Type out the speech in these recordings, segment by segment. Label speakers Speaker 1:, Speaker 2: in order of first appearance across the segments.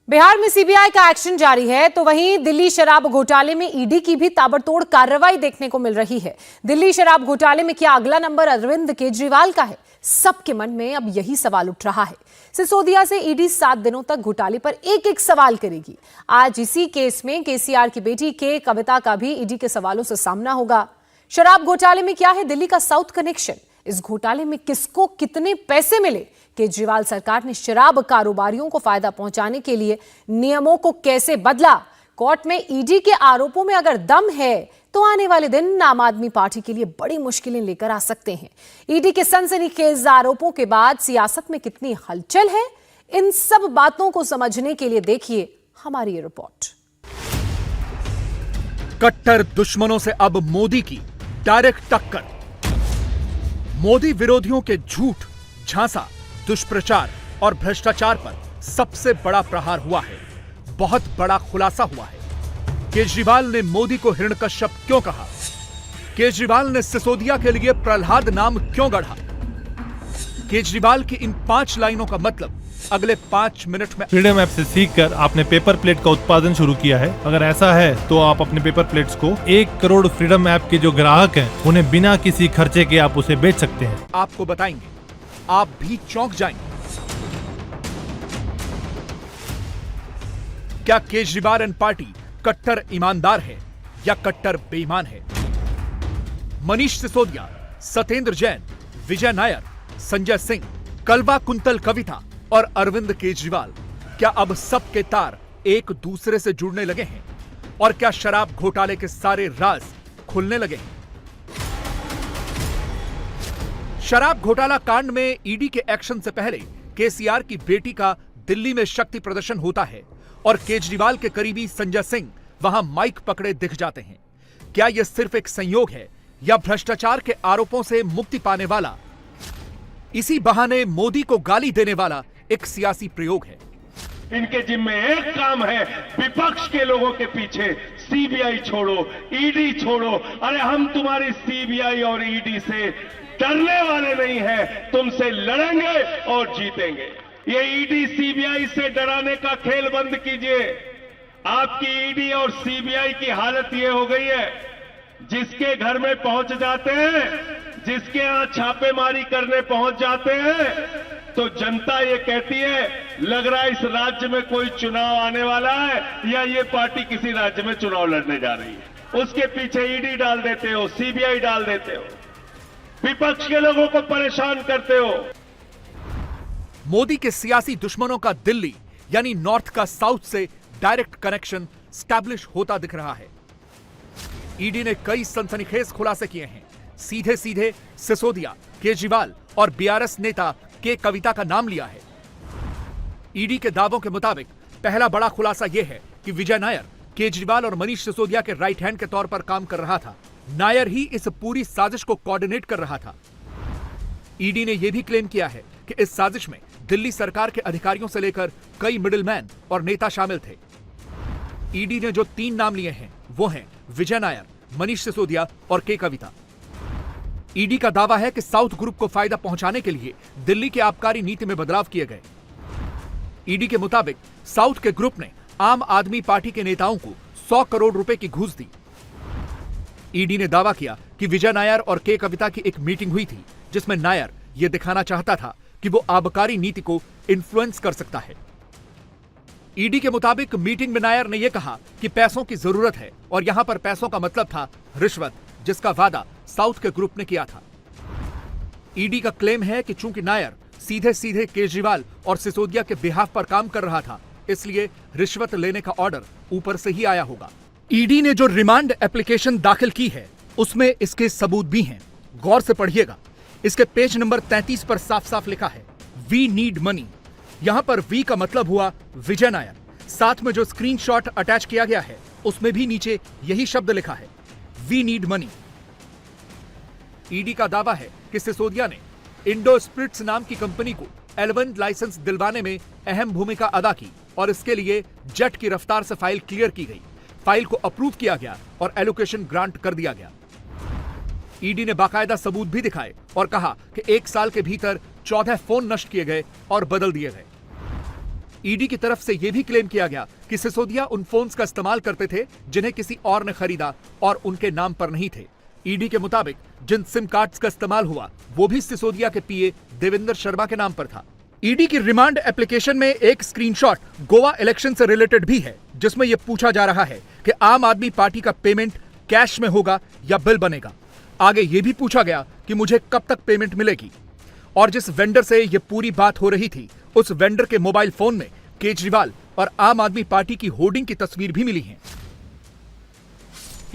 Speaker 1: बिहार में सीबीआई का एक्शन जारी है तो वहीं दिल्ली शराब घोटाले में ईडी की भी ताबड़तोड़ कार्रवाई देखने को मिल रही है। दिल्ली शराब घोटाले में क्या अगला नंबर अरविंद केजरीवाल का है? सबके मन में अब यही सवाल उठ रहा है। सिसोदिया से ईडी 7 दिनों तक घोटाले पर एक एक सवाल करेगी। आज इसी केस में केसीआर की बेटी के कविता का भी ईडी के सवालों से सामना होगा। शराब घोटाले में क्या है दिल्ली का साउथ कनेक्शन? इस घोटाले में किसको कितने पैसे मिले? केजरीवाल सरकार ने शराब कारोबारियों को फायदा पहुंचाने के लिए नियमों को कैसे बदला? कोर्ट में ईडी के आरोपों में अगर दम है तो आने वाले दिन आम आदमी पार्टी के लिए बड़ी मुश्किलें लेकर आ सकते हैं। ईडी के सनसनीखेज आरोपों के बाद सियासत में कितनी हलचल है, इन सब बातों को समझने के लिए देखिए हमारी ये रिपोर्ट।
Speaker 2: कट्टर दुश्मनों से अब मोदी की डायरेक्ट टक्कर। मोदी विरोधियों के झूठ, झांसा, दुष्प्रचार और भ्रष्टाचार पर सबसे बड़ा प्रहार हुआ है। बहुत बड़ा खुलासा हुआ है। केजरीवाल ने मोदी को हिरण्यकश्यप क्यों कहा? केजरीवाल ने सिसोदिया के लिए प्रहलाद नाम क्यों गढ़ा? केजरीवाल की इन 5 लाइनों का मतलब अगले 5 मिनट में।
Speaker 3: फ्रीडम ऐप से सीखकर आपने पेपर प्लेट का उत्पादन शुरू किया है। अगर ऐसा है तो आप अपने पेपर प्लेट्स को 1 करोड़ फ्रीडम ऐप के जो ग्राहक हैं उन्हें बिना किसी खर्चे के आप उसे बेच सकते हैं।
Speaker 2: आपको बताएंगे, आप भी चौंक जाएंगे। क्या केजरीवाल एंड पार्टी कट्टर ईमानदार है या कट्टर बेईमान है? मनीष सिसोदिया, सत्येंद्र जैन, विजय नायर, संजय सिंह, कलवा कुंतल कविता और अरविंद केजरीवाल, क्या अब सबके तार एक दूसरे से जुड़ने लगे हैं? और क्या शराब घोटाले के सारे राज खुलने लगे हैं? शराब घोटाला कांड में ईडी के एक्शन से पहले केसीआर की बेटी का दिल्ली में शक्ति प्रदर्शन होता है और केजरीवाल के करीबी संजय सिंह वहां माइक पकड़े दिख जाते हैं। क्या यह सिर्फ एक संयोग है या भ्रष्टाचार के आरोपों से मुक्ति पाने वाला, इसी बहाने मोदी को गाली देने वाला एक सियासी प्रयोग है?
Speaker 4: इनके जिम्मे एक काम है, विपक्ष के लोगों के पीछे सीबीआई छोड़ो, ईडी छोड़ो। अरे हम तुम्हारी सीबीआई और ईडी से डरने वाले नहीं हैं, तुमसे लड़ेंगे और जीतेंगे। ये ईडी सीबीआई से डराने का खेल बंद कीजिए। आपकी ईडी और सीबीआई की हालत ये हो गई है, जिसके घर में पहुंच जाते हैं, जिसके यहां छापेमारी करने पहुंच जाते हैं, तो जनता ये कहती है लग रहा है इस राज्य में कोई चुनाव आने वाला है या ये पार्टी किसी राज्य में चुनाव लड़ने जा रही है। उसके पीछे ईडी डाल देते हो, सीबीआई डाल देते हो, विपक्ष के लोगों को परेशान करते हो।
Speaker 2: मोदी के सियासी दुश्मनों का दिल्ली यानी नॉर्थ का साउथ से डायरेक्ट कनेक्शन स्टैब्लिश होता दिख रहा है। ईडी ने कई सनसनीखेज खुलासे किए हैं। सीधे सीधे सिसोदिया, केजरीवाल और बीआरएस नेता के कविता का नाम लिया है। ईडी के दावों के मुताबिक पहला बड़ा खुलासा यह है कि विजय नायर केजरीवाल और मनीष सिसोदिया के राइट हैंड के तौर पर काम कर रहा था। नायर ही इस पूरी साजिश को कोऑर्डिनेट कर रहा था। ईडी ने यह भी क्लेम किया है कि इस साजिश में दिल्ली सरकार के अधिकारियों से लेकर कई मिडिलमैन और नेता शामिल थे। ईडी ने जो 3 नाम लिए हैं वो हैं विजय नायर, मनीष सिसोदिया और के कविता। ईडी का दावा है कि साउथ ग्रुप को फायदा पहुंचाने के लिए दिल्ली की आबकारी नीति में बदलाव किए गए। ईडी के मुताबिक साउथ के ग्रुप ने आम आदमी पार्टी के नेताओं को 100 करोड़ रुपए की घूस दी। ईडी ने दावा किया कि विजय नायर और के कविता की एक मीटिंग हुई थी जिसमें नायर यह दिखाना चाहता था कि वो आबकारी नीति को इन्फ्लुएंस कर सकता है। ईडी के मुताबिक मीटिंग में नायर ने यह कहा कि पैसों की जरूरत है और यहां पर पैसों का मतलब था रिश्वत, जिसका वादा साउथ के ग्रुप ने किया था। ईडी का क्लेम है कि चूंकि नायर सीधे सीधे केजरीवाल और सिसोदिया के बिहाफ पर काम कर रहा था, इसलिए रिश्वत लेने का ऑर्डर ऊपर से ही आया होगा। ईडी ने जो रिमांड एप्लीकेशन दाखिल की है उसमें इसके सबूत भी हैं, गौर से पढ़िएगा। इसके पेज नंबर 33 पर साफ साफ लिखा है वी नीड मनी। यहां पर वी का मतलब हुआ विजय नायर। साथ में जो स्क्रीनशॉट अटैच किया गया है उसमें भी नीचे यही शब्द लिखा है वी नीड मनी। ईडी का दावा है कि सिसोदिया ने इंडो स्पिरिट्स नाम की कंपनी को L1 लाइसेंस दिलवाने में अहम भूमिका अदा की और इसके लिए जेट की रफ्तार से फाइल क्लियर की गई। फाइल को अप्रूव किया गया और एलोकेशन ग्रांट कर दिया गया। ईडी ने बाकायदा सबूत भी दिखाए और कहा कि 1 साल के भीतर 14 फोन नष्ट किए गए और बदल दिए गए। ईडी की तरफ से यह भी क्लेम किया गया कि सिसोदिया उन फोन्स का इस्तेमाल करते थे जिन्हें किसी और ने खरीदा और उनके नाम पर नहीं थे। ईडी के मुताबिक जिन सिम कार्ड्स का इस्तेमाल हुआ वो भी सिसोदिया के पीए देवेंद्र शर्मा के नाम पर था। ईडी की रिमांड एप्लीकेशन में एक स्क्रीनशॉट गोवा इलेक्शन से रिलेटेड भी है, जिसमें यह पूछा जा रहा है कि आम आदमी पार्टी का पेमेंट कैश में होगा या बिल बनेगा। आगे यह भी पूछा गया कि मुझे कब तक पेमेंट मिलेगी, और जिस वेंडर से यह पूरी बात हो रही थी उस वेंडर के मोबाइल फोन में केजरीवाल और आम आदमी पार्टी की होर्डिंग की तस्वीर भी मिली है।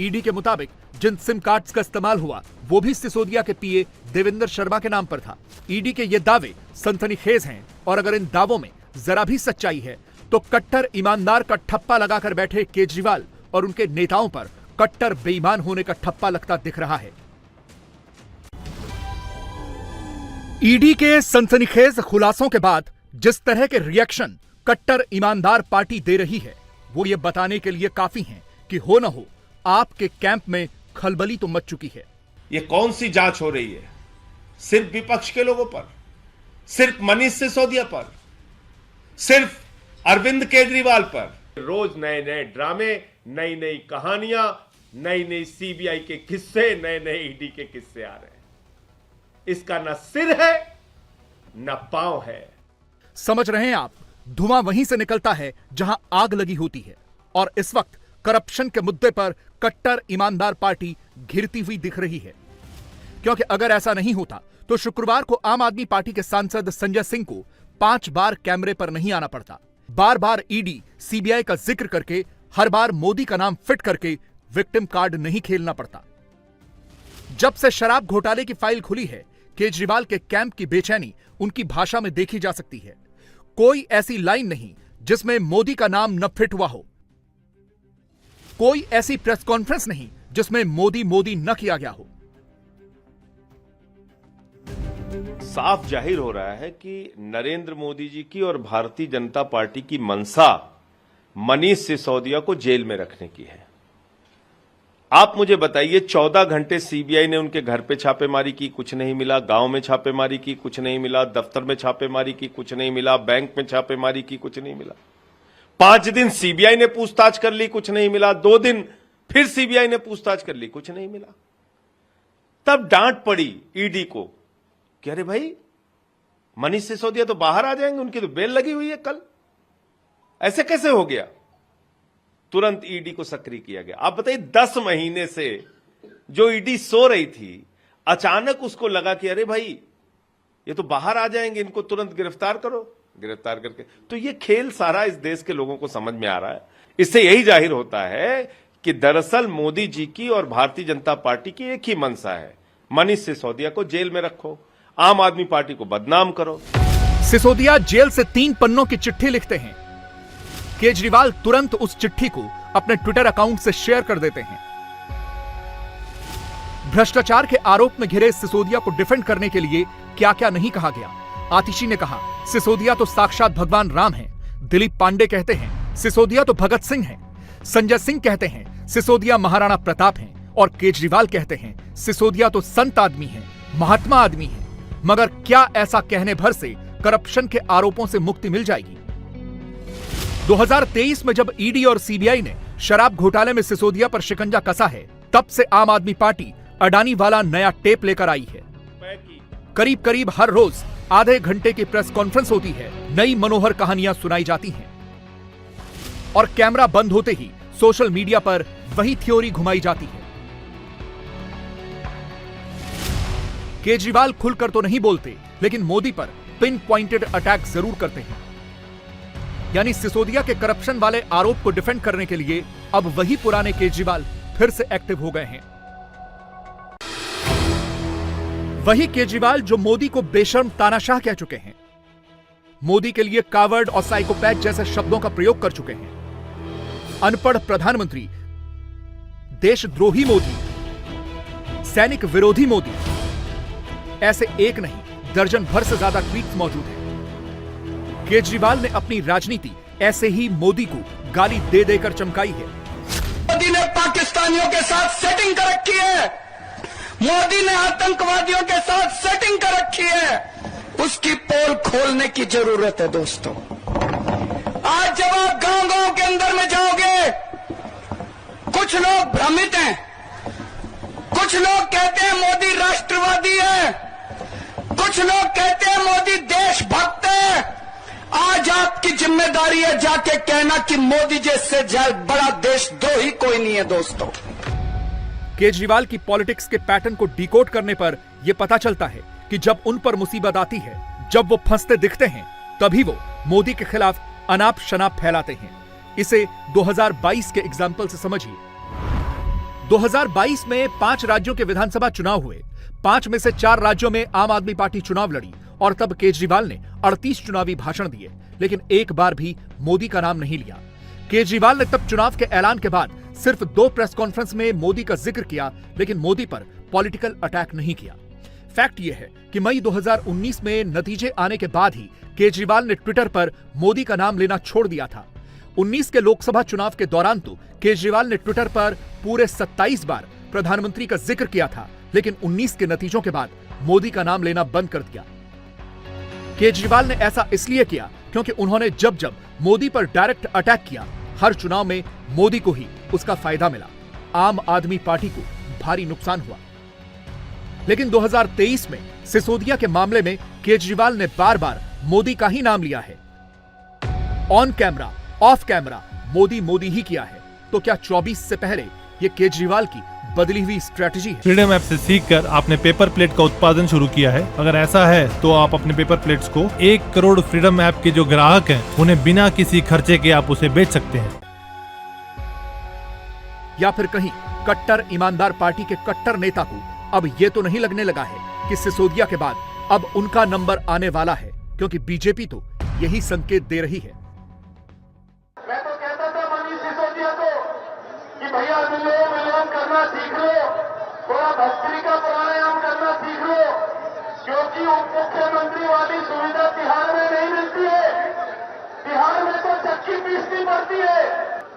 Speaker 2: ईडी के मुताबिक जिन सिम कार्ड्स का इस्तेमाल हुआ वो भी सिसोदिया के पीए देवेंद्र शर्मा के नाम पर था। ईडी के ये दावे सनसनीखेज हैं, और अगर इन दावों में जरा भी सच्चाई है तो कट्टर ईमानदार का ठप्पा लगाकर बैठे केजरीवाल और उनके नेताओं पर कट्टर बेईमान होने का ठप्पा लगता दिख रहा है। ईडी के सनसनीखेज खुलासों के बाद जिस तरह के रिएक्शन कट्टर ईमानदार पार्टी दे रही है वो ये बताने के लिए काफी हैं कि हो न हो आपके कैंप में खलबली तो मच चुकी है।
Speaker 5: ये कौन सी जांच हो रही है? सिर्फ विपक्ष के लोगों पर, सिर्फ मनीष सिसोदिया पर, सिर्फ अरविंद केजरीवाल पर। रोज नए नए ड्रामे, नई नई कहानियां, नई नई सीबीआई के किस्से, नए नए ईडी के किस्से आ रहे हैं। इसका न सिर है न पांव है।
Speaker 2: समझ रहे हैं आप, धुआं वहीं से निकलता है जहां आग लगी होती है, और इस वक्त करप्शन के मुद्दे पर कट्टर ईमानदार पार्टी घिरती हुई दिख रही है। क्योंकि अगर ऐसा नहीं होता तो शुक्रवार को आम आदमी पार्टी के सांसद संजय सिंह को 5 बार कैमरे पर नहीं आना पड़ता, बार बार ईडी सीबीआई का जिक्र करके हर बार मोदी का नाम फिट करके विक्टिम कार्ड नहीं खेलना पड़ता। जब से शराब घोटाले की फाइल खुली है, केजरीवाल के कैंप की बेचैनी उनकी भाषा में देखी जा सकती है। कोई ऐसी लाइन नहीं जिसमें मोदी का नाम न फिट हुआ हो, कोई ऐसी प्रेस कॉन्फ्रेंस नहीं जिसमें मोदी मोदी न किया गया हो।
Speaker 5: साफ जाहिर हो रहा है कि नरेंद्र मोदी जी की और भारतीय जनता पार्टी की मंशा मनीष सिसोदिया को जेल में रखने की है। आप मुझे बताइए, 14 घंटे सीबीआई ने उनके घर पे छापेमारी की, कुछ नहीं मिला। गांव में छापेमारी की, कुछ नहीं मिला। दफ्तर में छापेमारी की, कुछ नहीं मिला। बैंक में छापेमारी की, कुछ नहीं मिला। 5 दिन सीबीआई ने पूछताछ कर ली, कुछ नहीं मिला। 2 दिन फिर सीबीआई ने पूछताछ कर ली, कुछ नहीं मिला। तब डांट पड़ी ईडी को कि अरे भाई, मनीष सिसोदिया तो बाहर आ जाएंगे, उनकी तो बेल लगी हुई है कल, ऐसे कैसे हो गया? तुरंत ईडी को सक्रिय किया गया। आप बताइए, 10 महीने से जो ईडी सो रही थी, अचानक उसको लगा कि अरे भाई, ये तो बाहर आ जाएंगे, इनको तुरंत गिरफ्तार करो। गिरफ्तार करके तो ये खेल सारा इस देश के लोगों को समझ में आ रहा है। इससे यही जाहिर होता है कि दरअसल मोदी जी की और भारतीय जनता पार्टी की एक ही मंशा है, मनीष सिसोदिया को जेल में रखो, आम आदमी पार्टी को बदनाम करो।
Speaker 2: सिसोदिया जेल से 3 पन्नों की चिट्ठी लिखते हैं। केजरीवाल तुरंत उस चिट्ठी को अपने ट्विटर अकाउंट से शेयर कर देते हैं। भ्रष्टाचार के आरोप में घिरे सिसोदिया को डिफेंड करने के लिए क्या क्या नहीं कहा गया। आतिशी ने कहा, सिसोदिया तो साक्षात भगवान राम हैं। दिलीप पांडे कहते हैं, सिसोदिया तो भगत सिंह हैं। संजय सिंह कहते हैं, सिसोदिया महाराणा प्रताप हैं। और केजरीवाल कहते हैं, सिसोदिया तो संत आदमी हैं, महात्मा आदमी हैं। मगर क्या ऐसा कहने भर से करप्शन के आरोपों से मुक्ति मिल जाएगी? 2023 में जब ईडी और सीबीआई ने शराब घोटाले में सिसोदिया पर शिकंजा कसा है, तब से आम आदमी पार्टी अडानी वाला नया टेप लेकर आई है। करीब करीब हर रोज आधे घंटे की प्रेस कॉन्फ्रेंस होती है, नई मनोहर कहानियां सुनाई जाती हैं, और कैमरा बंद होते ही सोशल मीडिया पर वही थ्योरी घुमाई जाती है। केजरीवाल खुलकर तो नहीं बोलते, लेकिन मोदी पर पिन पॉइंटेड अटैक जरूर करते हैं। यानी सिसोदिया के करप्शन वाले आरोप को डिफेंड करने के लिए अब वही पुराने केजरीवाल फिर से एक्टिव हो गए हैं। वही केजरीवाल जो मोदी को बेशर्म तानाशाह कह चुके हैं, मोदी के लिए कावर्ड और साइकोपैथ जैसे शब्दों का प्रयोग कर चुके हैं। अनपढ़ प्रधानमंत्री, देशद्रोही मोदी, सैनिक विरोधी मोदी, ऐसे एक नहीं दर्जन भर से ज्यादा ट्वीट्स मौजूद हैं। केजरीवाल ने अपनी राजनीति ऐसे ही मोदी को गाली दे देकर चमकाई है।
Speaker 6: मोदी ने पाकिस्तानियों के साथ सेटिंग कर रखी है, मोदी ने आतंकवादियों के साथ सेटिंग कर रखी है। उसकी पोल खोलने की जरूरत है दोस्तों। आज जब आप गांव गांव के अंदर में जाओगे, कुछ लोग भ्रमित हैं, कुछ लोग कहते हैं मोदी राष्ट्रवादी है, कुछ लोग कहते हैं मोदी देशभक्त है। आज आपकी जिम्मेदारी है जाके कहना कि मोदी जैसे बड़ा देशद्रोही कोई नहीं है। दोस्तों,
Speaker 2: केजरीवाल की पॉलिटिक्स के पैटर्न को डिकोड करने पर यह पता चलता है कि जब उन पर मुसीबत आती है, जब वो फंसते दिखते हैं, तभी वो मोदी के खिलाफ अनाप शनाप फैलाते हैं। इसे 2022 के एग्जाम्पल से समझिए। 2022 में 5 राज्यों के विधानसभा चुनाव हुए। 5 में से 4 राज्यों में आम आदमी पार्टी चुनाव लड़ी और तब केजरीवाल ने 38 चुनावी भाषण दिए, लेकिन एक बार भी मोदी का नाम नहीं लिया। केजरीवाल ने तब चुनाव के ऐलान के बाद सिर्फ 2 प्रेस कॉन्फ्रेंस में मोदी का जिक्र किया, लेकिन मोदी पर पॉलिटिकल अटैक नहीं किया। फैक्ट यह है कि मई 2019 में नतीजे आने के बाद ही केजरीवाल ने ट्विटर पर मोदी का नाम लेना छोड़ दिया था। 19 के लोकसभा चुनाव के दौरान तो केजरीवाल ने ट्विटर पर पूरे 27 बार प्रधानमंत्री का जिक्र किया था, लेकिन 19 के नतीजों के बाद मोदी का नाम लेना बंद कर दिया। केजरीवाल ने ऐसा इसलिए किया क्योंकि उन्होंने जब जब मोदी पर डायरेक्ट अटैक किया, हर चुनाव में मोदी को ही उसका फायदा मिला। आम आदमी पार्टी को भारी नुकसान हुआ। लेकिन 2023 में सिसोदिया के मामले में केजरीवाल ने बार बार मोदी का ही नाम लिया है। On camera off camera Modi Modi ही किया है। तो क्या 24 से पहले ये केजरीवाल की बदली हुई स्ट्रेटजी है?
Speaker 3: फ्रीडम ऐप से सीखकर आपने पेपर प्लेट का उत्पादन शुरू किया है। अगर ऐसा है तो आप अपने पेपर प्लेट्स को 1 करोड़ फ्रीडम ऐप के जो ग्राहक हैं उन्हें बिना किसी खर्चे के आप उसे बेच सकते हैं।
Speaker 2: या फिर कहीं कट्टर ईमानदार पार्टी के कट्टर नेता को अब ये तो नहीं लगने लगा है कि सिसोदिया के बाद अब उनका नंबर आने वाला है, क्योंकि बीजेपी तो यही संकेत दे रही है।
Speaker 4: मैं तो कहता था मनीष सिसोदिया को कि भैया विलोम करना सीख लो, थोड़ा भस्त्री का प्राणायाम करना सीख लो, क्योंकि उप मुख्यमंत्री वाली सुविधा बिहार में नहीं मिलती है। बिहार में तो चक्की पीसनी पड़ती है।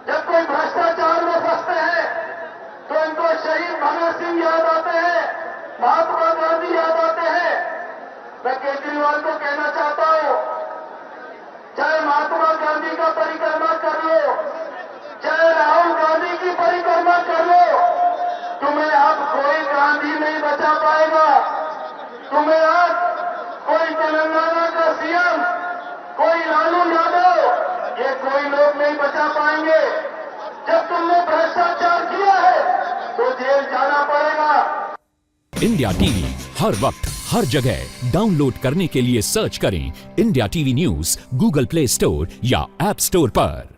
Speaker 4: जब कोई भ्रष्टाचार में फंसते हैं तो इनको शहीद भगत सिंह याद आते हैं, महात्मा गांधी याद आते हैं। मैं केजरीवाल को कहना चाहता हूं, चाहे महात्मा गांधी का परिक्रमा कर लो, चाहे राहुल गांधी की परिक्रमा कर लो, तुम्हें अब कोई गांधी नहीं बचा पाएगा। तुम्हें अब कोई तेलंगाना का सीएम, कोई लालू यादव, ये कोई लोग नहीं बचा पाएंगे। जब तुमने भ्रष्टाचार किया है तो जेल जाना पड़ेगा।
Speaker 7: इंडिया टीवी हर वक्त हर जगह डाउनलोड करने के लिए सर्च करें India TV news Google play store या ऐप स्टोर पर।